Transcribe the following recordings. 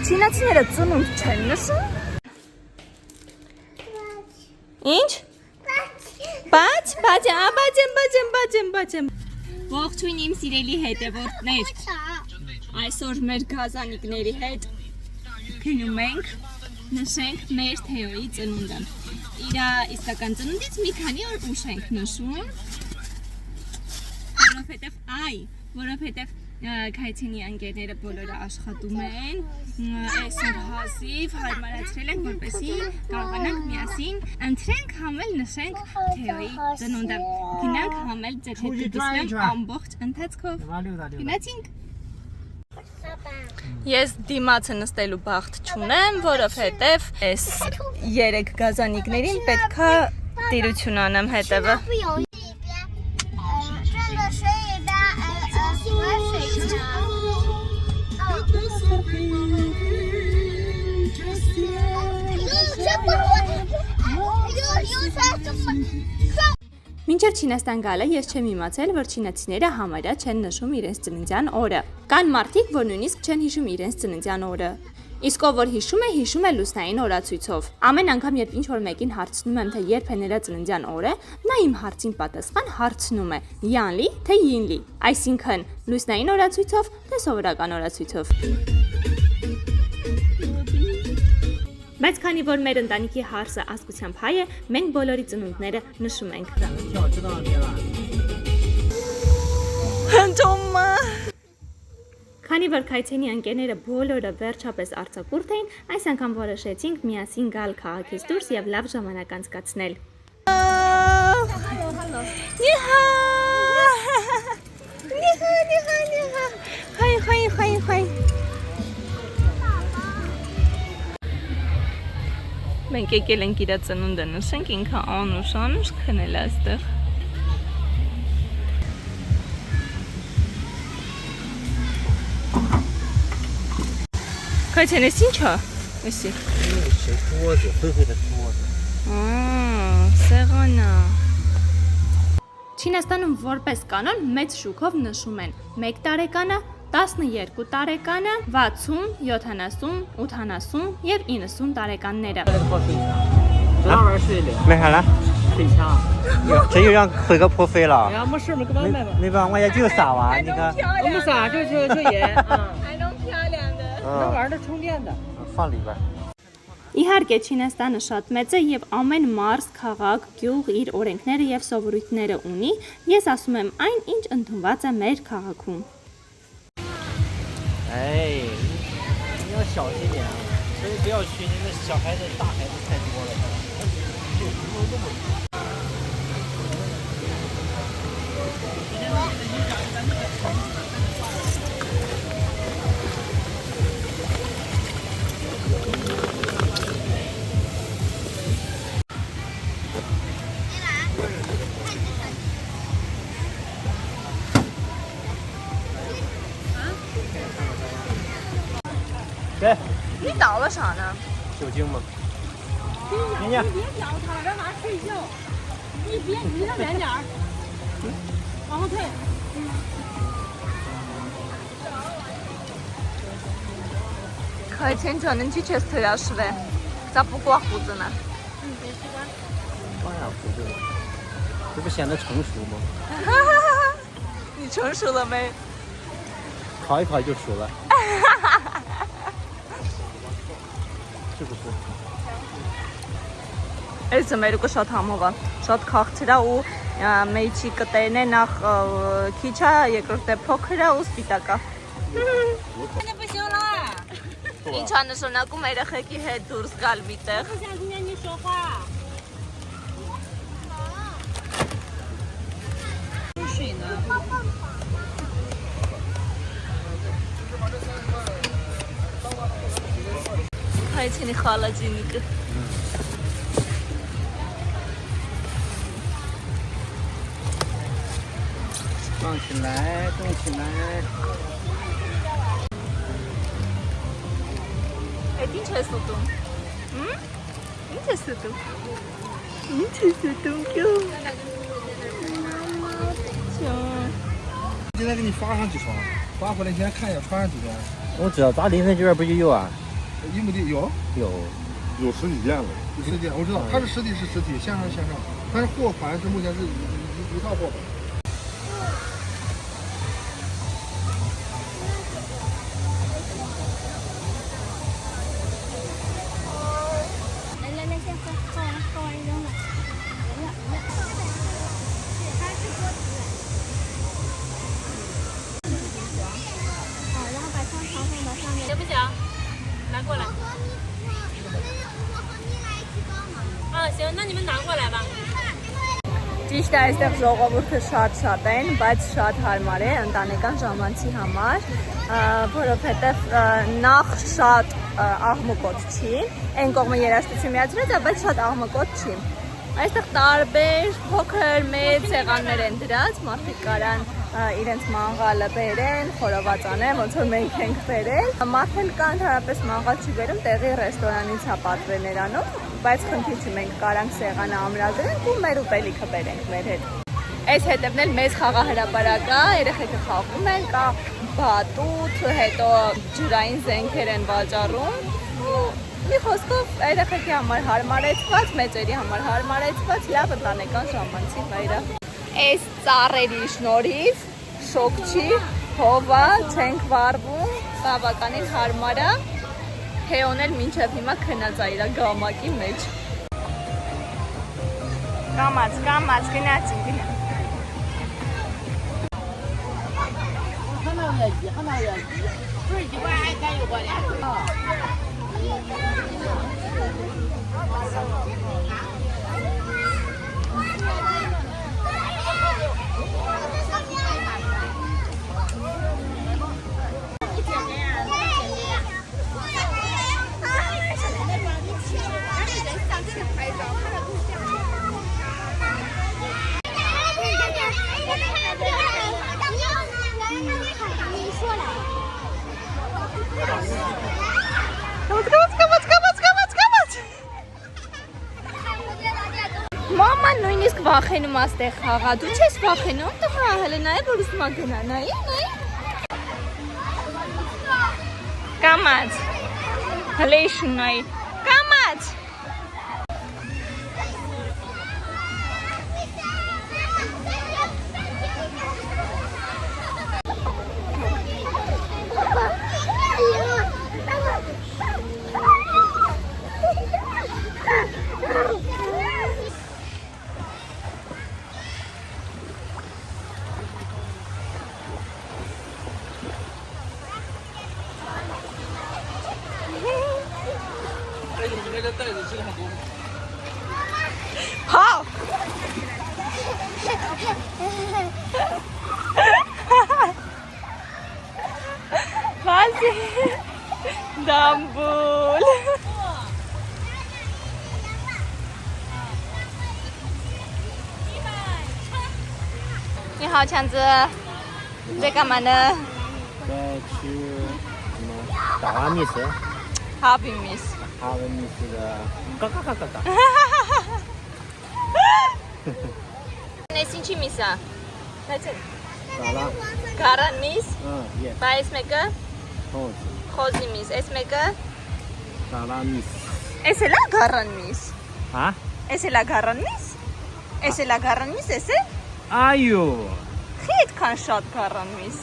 Չինացիները ծնունդ չեն նշում։ Ինչ։ Բաց։ Ողջույն իմ սիրելի հետևորդներ։ Այսօր մեր գազանիկների հետ քնում ենք նշենք մեր Թեոյի ծնունդը։ Իր իսկական ծնունդից մի քանի օր ուշ ենք նշում, որովհետև Քայթինի ընկերները բոլորը աշխատում են, այսօր հազիվ հարմարացրել ենք, որպեսզի կարողանանք միասին ընտրենք համել նշենք Թեոյի ծնունդը։ Գնանք համել ձեր հետ կդիսնեմ ամբողջ ընթացքով։ Գնացինք։ Ես դիմացը նստելու բախտ չունեմ, որովհետև այս 3 գազանիկներին պետքա տիրություն անեմ հետևը։ Մինչև Չինաստան գալը ես չեմ իմացել, որ չինացիները համարյա չեն նշում իրենց ծննդյան օրը։ Կան մարդիկ, որ նույնիսկ չեն հիշում իրենց ծննդյան օրը։ Իսկ ով որ հիշում է լուսնային օրացույցով։ Ամեն անգամ երբ ինչ-որ մեկին հարցնում եմ, թե երբ է նրա ծննդյան օրը, նա իմ հարցին պատասխան հարցնում է՝ յանլի, թե յինլի, այսինքն լուսնային օրացույցով, թե սովորական օրացույցով։ Բայց քանի որ մեր ընտանիքի հարսը ազգությամբ հայ է, մենք բոլորի ծնունդները նշում ենք։ Քանի որ Քայթենի ընկերները բոլորը վերջապես արձակուրդ էին, այս անգամ որոշեցինք միասին գալ քաղաքից դուրս եւ լավ ժամանակ անցկացնել։ Մենք եկել ենք իր ծնունդը նշենք, ինքը անուշ քնել է այստեղ։ Քայթեն, էս ի՞նչ է։ Էսի։ Սեղան է։ Չինաստանում որպես կանոն մեծ շուկով նշում են 1 տարեկանը, 12 տարեկանը, 60, 70, 80 եւ 90 տարեկանները։ 没啥了，很强。这又让回个破费了。呀，没事，没给我买吧。没办法，也就仨娃，你看。我们仨就爷啊。还能漂亮的。那玩意儿是充电的。放里边。 Իհարկե Չինաստանը շատ մեծ է եւ ամեն մարզ, քաղաք, գյուղ իր օրենքները եւ սովորույթները ունի։ Ես ասում եմ այն, ինչ ընդունված է մեր քաղաքում։ 哎，你要小心点，所以不要去那个小孩子、大孩子太多了。对，你倒了啥呢？酒精嘛。你别脚他，让他睡觉。你让远点儿，往后退。Քայթեն ջան, ինչի՞ չես թրաշվել։ Ծապուկուա խուզնա։当然不对，这不显得成熟吗？你成熟了没？烤一烤就熟了。是不是？ Այս ձմերուկը շատ համով է, շատ քաղցր է ու մեջի կտերն է նախ քիչ է, երկրորդը փոքր է ու սպիտակ է։ Ինչ է նշանակում երեխեքի հետ դուրս գալ միտեղ։ Քայթենի խալաջինիկը։动起来，动起来。Այդ ինչ ես ուտում։ Ինչ ես ուտում։ Ինչ ես ուտում քյո։ 现在给你发上几双，发回来你先看一眼，穿上几双。我知道，咱临汾这边不就有啊？一亩地有有实体店了。有实体店，我知道，它是实体是实体，线上是线上，但是货款是目前是一套货款。来，先喝完扔了，扔了。它是锅底。好，然后把香肠放到上面。行不行？拿过来。行，那你们拿过来吧。Ճիշտ է, այստեղ ժողովուրդը շատ են, բայց շատ հարմար է ընտանեկան ժամանցի համար, որովհետև նախ շատ աղմկոտ չի, այն կողմը երաժշտություն միացրած է, բայց շատ աղմկոտ չի։ Այստեղ տարբեր փոքր մեծ սեղաններ են դրած, մարդիկ կարան իրենց մանգալը բերեն, խորոված անեն, ոնց որ մենք ենք բերել։ Մարդիկ կան ընդհանրապես մանգալ չի բերում, տեղի ռեստորանից է պատվերներ անում, բայց խնդիր չի, մենք կարանք սեղանը ամրագրենք ու մեր ուտելիքը բերենք մեր հետ։ Այս հետևն էլ մեծ խաղահրապարակ կա, երեխեքը խաղում են, կա բատուտ, հետո ջրային զենքեր են վաճառում։ Մի խոսքով երեխեքի համար հարմարեցված, մեծերի համար հարմարեցված լավ ընտանեկան ժամանցի վայր է։ Այս ծառերի շնորհիվ շոկ չի, հովա, չենք վառվում, բավականին հարմար է։ Հեոն էլ մինչև հիմա քնած է իր գամակի մեջ։ Կամաց, գնացին, գնա։ Մաման նույնիսկ վախենում է այստեղ խաղա։ Դու չես վախենում, տղա, հələ նայ որ ուզում ա գնա, նայ։ Կամաց։ Հələ իշուն նայ։ Կամաց։好。发现Istanbul。你好，强子，你在干嘛呢？在吃什么达拉密斯？哈比米斯。哈维密斯的嘎嘎嘎嘎嘎。Nes ինչի միս է։ Բայց Դալա։ Գարան միս։ Yes։ Բա այս մեկը Հոզ։ խոզի միս, այս մեկը Դալա միս։ Էս էլա գարան միս։ Հա։ Էս էլա գարան միս։ Էս էլա գարան միս, էս է։ Այո։ Խի այդքան շատ գարան միս։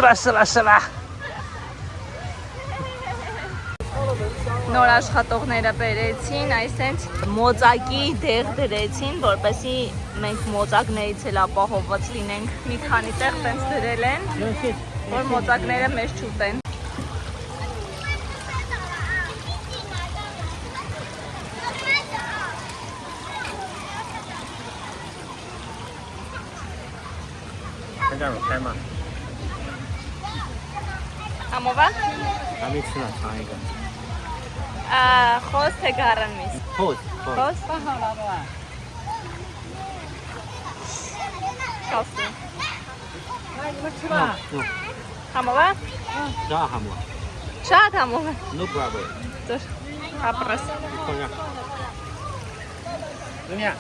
是啦。Նոր աշխատողները բերեցին, այսենց մոծակի դեղ դրեցին, որպեսզի մենք մոծակներից էլ ապահովված լինենք։ Մի քանի տեղ տենց դրել են, որ մոծակները մեզ չուտեն։看这儿有开吗？ Համովա։ 还没吃呢，尝一个。Խոզ թե գարան միս։ Հոզ։ Խոզ։ Կասի։ 来，你们吃吧。 Համովա։ 这哈姆。Շատ համով է։ No problem. Դուր, ապրես։ Понял. Друзья.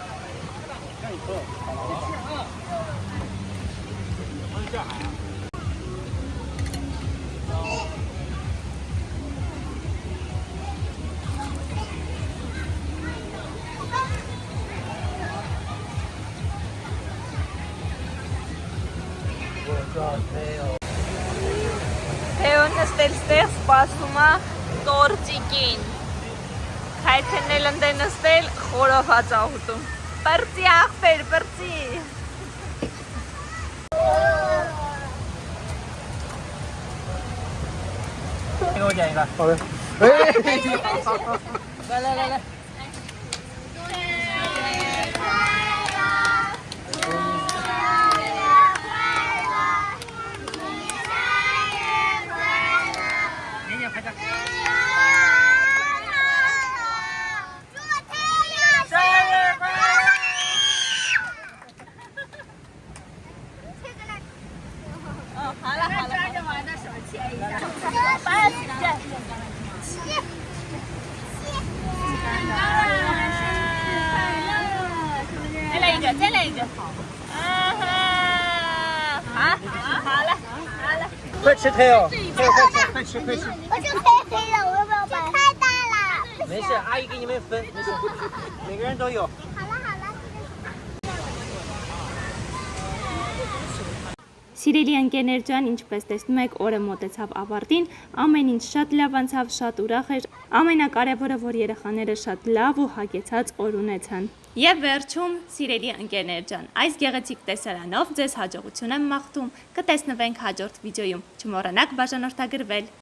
Թեոն նստել ստեղ սպասում է տորտիկին։ Քայթենել ընդ է նստել խորով հացահուտում։ Պրծի աղբեր, պրծի։给我点一个。好的。哎，来来来来。年年快点。生日快乐！好了好了，抓着我的手牵一下，把它洗掉。再来一个，再来一个。好了，好了。快吃Teo，快吃快吃。我就黑黑的，我要不要把？太大了。没事，阿姨给你们分，没事，每个人都有。好了好了。Սիրելի ընկերներ ջան, ինչպես տեսնում եք, օրը մոտեցավ ավարտին, ամեն ինչ շատ լավ անցավ, շատ ուրախ էր, ամենակարևորը, որ երեխաները շատ լավ ու հագեցած օր ունեցան։ Եվ վերջում, սիրելի ընկերներ ջան, այս գեղեցիկ տեսարանով ձեզ հաջողություն եմ մաղթում, կտեսնվենք հաջորդ վիդեոյում, չմոռանաք բաժանորդագրվել։